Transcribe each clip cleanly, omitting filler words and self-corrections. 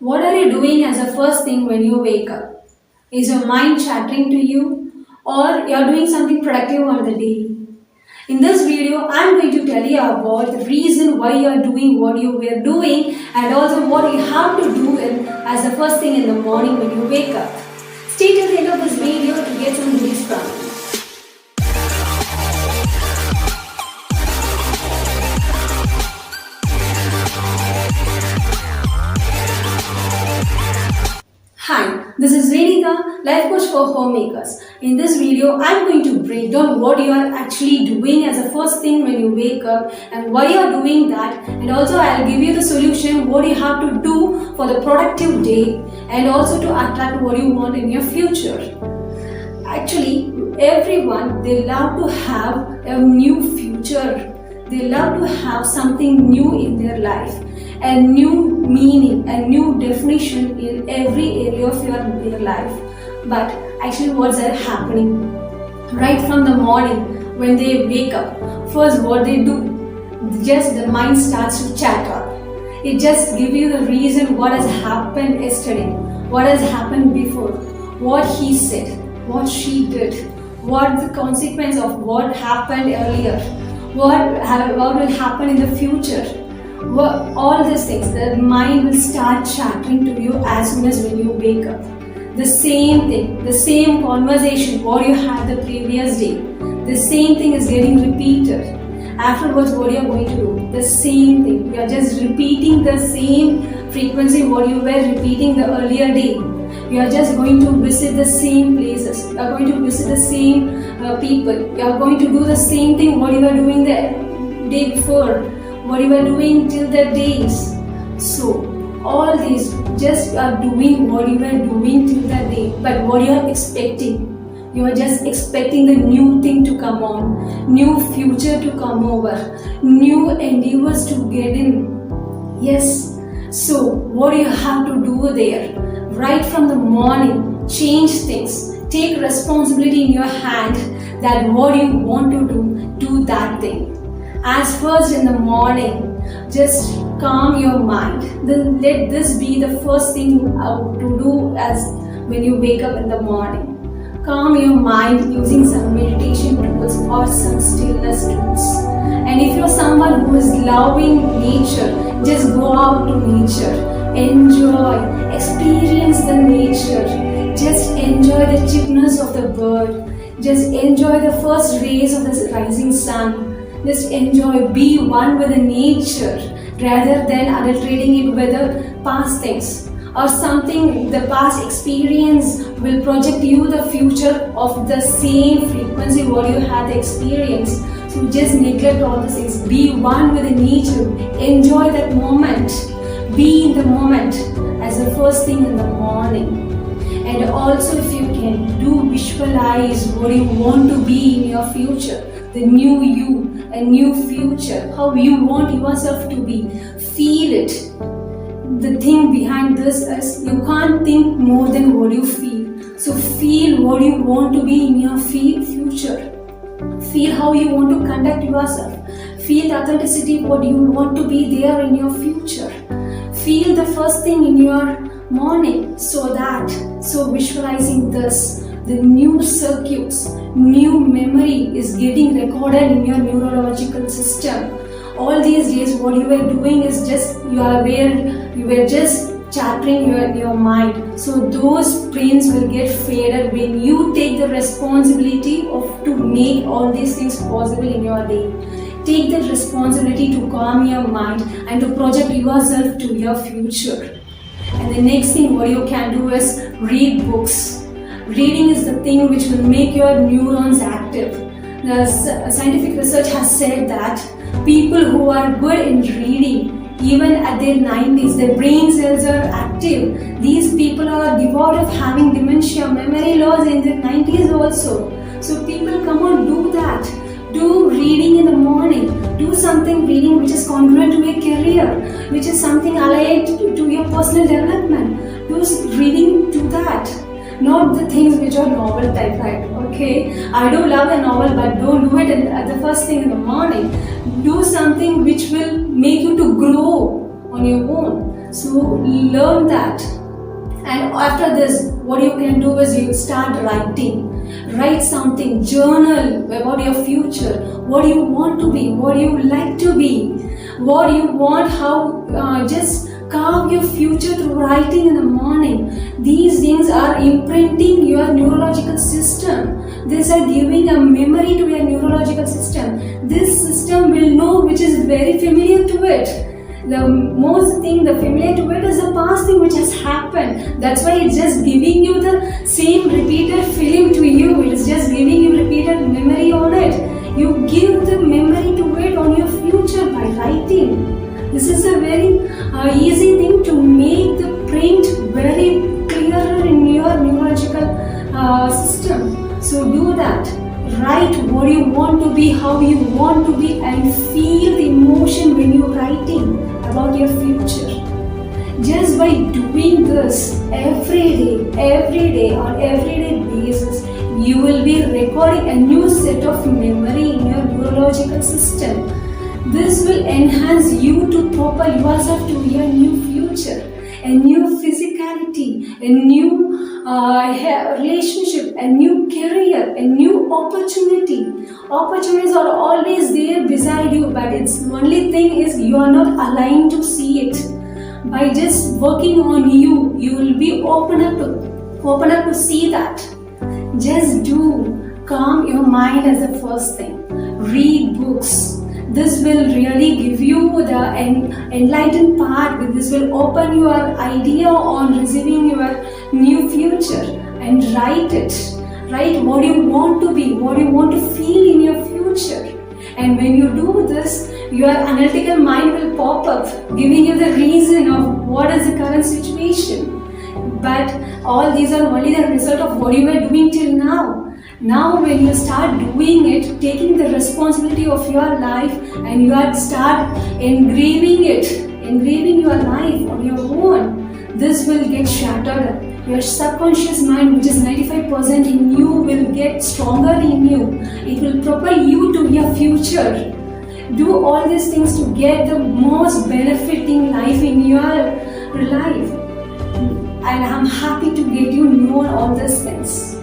What are you doing as a first thing when you wake up? Is your mind chattering to you or you're doing something productive on the day? In this video, I'm going to tell you about the reason why you're doing what you were doing and also what you have to do as the first thing in the morning when you wake up. Stay till the end of this video to get some goodies from me. Hi, this is Renita, life coach for homemakers. In this video, I'm going to break down what you are actually doing as the first thing when you wake up and why you are doing that, and also I'll give you the solution what you have to do for the productive day and also to attract what you want in your future. Actually, everyone, they love to have a new future. They love to have something new in their life, a new meaning, a new definition in every area of their life. But actually, what's that happening? Right from the morning when they wake up, first what they do, just the mind starts to chatter. It just gives you the reason what has happened yesterday, what has happened before, what he said, what she did, what the consequence of what happened earlier, what will happen in the future. All these things, the mind will start chattering to you as soon as when you wake up. The same thing, the same conversation what you had the previous day, the same thing is getting repeated. Afterwards, what you are going to do? The same thing. You are just repeating the same frequency what you were repeating the earlier day. You are just going to visit the same places. You are going to visit the same people. You are going to do the same thing what you were doing the day before, what you were doing till the days. So all these just are doing what you were doing till that day, but what you are expecting. You are just expecting the new thing to come on, new future to come over, new endeavors to get in. Yes. So what you have to do there? Right from the morning, change things. Take responsibility in your hand that what you want to do that thing. As first in the morning, just calm your mind. Then let this be the first thing to do as when you wake up in the morning. Calm your mind using some meditation tools or some stillness tools. And if you're someone who is loving nature, just go out to nature. Enjoy, experience the nature. Just enjoy the chirpiness of the bird. Just enjoy the first rays of the rising sun. Just enjoy, be one with the nature rather than adulterating it with the past things or something. The past experience will project you the future of the same frequency what you had the experience. So just neglect all these things. Be one with the nature. Enjoy that moment. Be in the moment as the first thing in the morning. And also, if you can, do visualize what you want to be in your future. The new you, a new future, how you want yourself to be. Feel it. The thing behind this is you can't think more than what you feel. So feel what you want to be in your future. Feel how you want to conduct yourself. Feel the authenticity what you want to be there in your future. Feel the first thing in your morning so visualizing this, the new circuits, new memory is getting recorded in your neurological system. All these days what you were doing is just you were just chattering your mind. So those brains will get faded when you take the responsibility to make all these things possible in your day. Take that responsibility to calm your mind and to project yourself to your future. And the next thing what you can do is read books. Reading is the thing which will make your neurons active. The scientific research has said that people who are good in reading, even at their 90s, their brain cells are active. These people are devoid of having dementia, memory loss in their 90s also. So people come on, do that. Do reading in the morning. Do something reading which is congruent to your career, which is something allied to your personal development. Do reading to that. Not the things which are novel type, right? Okay, I do love a novel, but don't do it at the first thing in the morning. Do something which will make you to grow on your own. So learn that. And after this, what you can do is you start writing. Write something, journal about your future. What do you want to be? What do you like to be? What do you want? How? Just carve your future through writing in the morning. These things are imprinting your neurological system. These are giving a memory to your neurological system. This system will know which is very familiar to it. The most thing, the familiar to it is the past thing which has happened. That's why it's just giving you the same repeated film to you. It's just giving you repeated memory on it. You give the memory to it on your future by writing. This is a very easy thing to make the print very clearer in your neurological system. So do that. Write what you want to be, how you want to be, and feel the emotion when you're writing about your future. Just by doing this every day, on everyday basis, you will be recording a new set of memory in your neurological system. This will enhance you to propel yourself to your new future, a new physicality, a new relationship, a new career, a new opportunity. Opportunities are always there beside you, but it's the only thing is you are not aligned to see it. By just working on you, you will be open up to see that. Just do. Calm your mind as the first thing. Read books. This will really give you the enlightened part. This will open your idea on receiving your new future, and write it. Write what you want to be, what you want to feel in your future. And when you do this, your analytical mind will pop up, giving you the reason of what is the current situation. But all these are only the result of what you were doing till now. Now when you start doing it, taking the responsibility of your life, and you start engraving your life on your own, this will get shattered. Your subconscious mind, which is 95% in you, will get stronger in you. It will propel you to your future. Do all these things to get the most benefiting life in your life. And I'm happy to get you know all these things.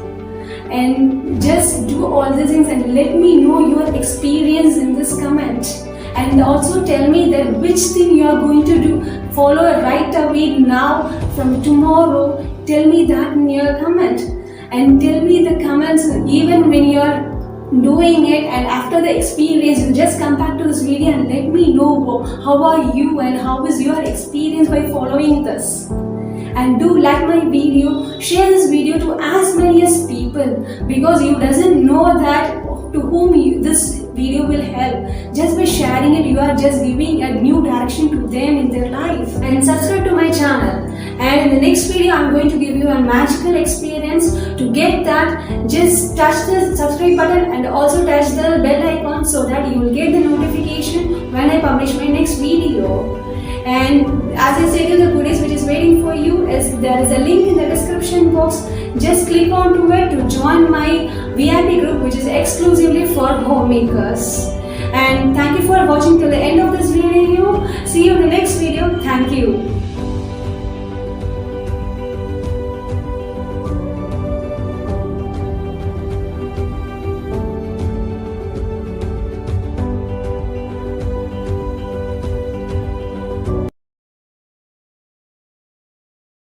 And just do all these things and let me know your experience in this comment. And also tell me that which thing you are going to do. Follow right away now from tomorrow. Tell me that in your comment. And tell me the comments even when you are doing it, and after the experience you just come back to this video and let me know how are you and how is your experience by following this. And do like my video, share this video to as many as people, because you doesn't know that to whom this video will help. Just by sharing it, you are just giving a new direction to them in their life. And subscribe to my channel. And in the next video, I'm going to give you a magical experience. To get that, just touch the subscribe button and also touch the bell icon so that you will get the notification when I publish my next video. And as I said, the goodies which is waiting for you there is a link in the description box. Just click onto it to join my VIP group, which is exclusively for homemakers. And thank you for watching till the end of this video. See you in the next video. Thank you.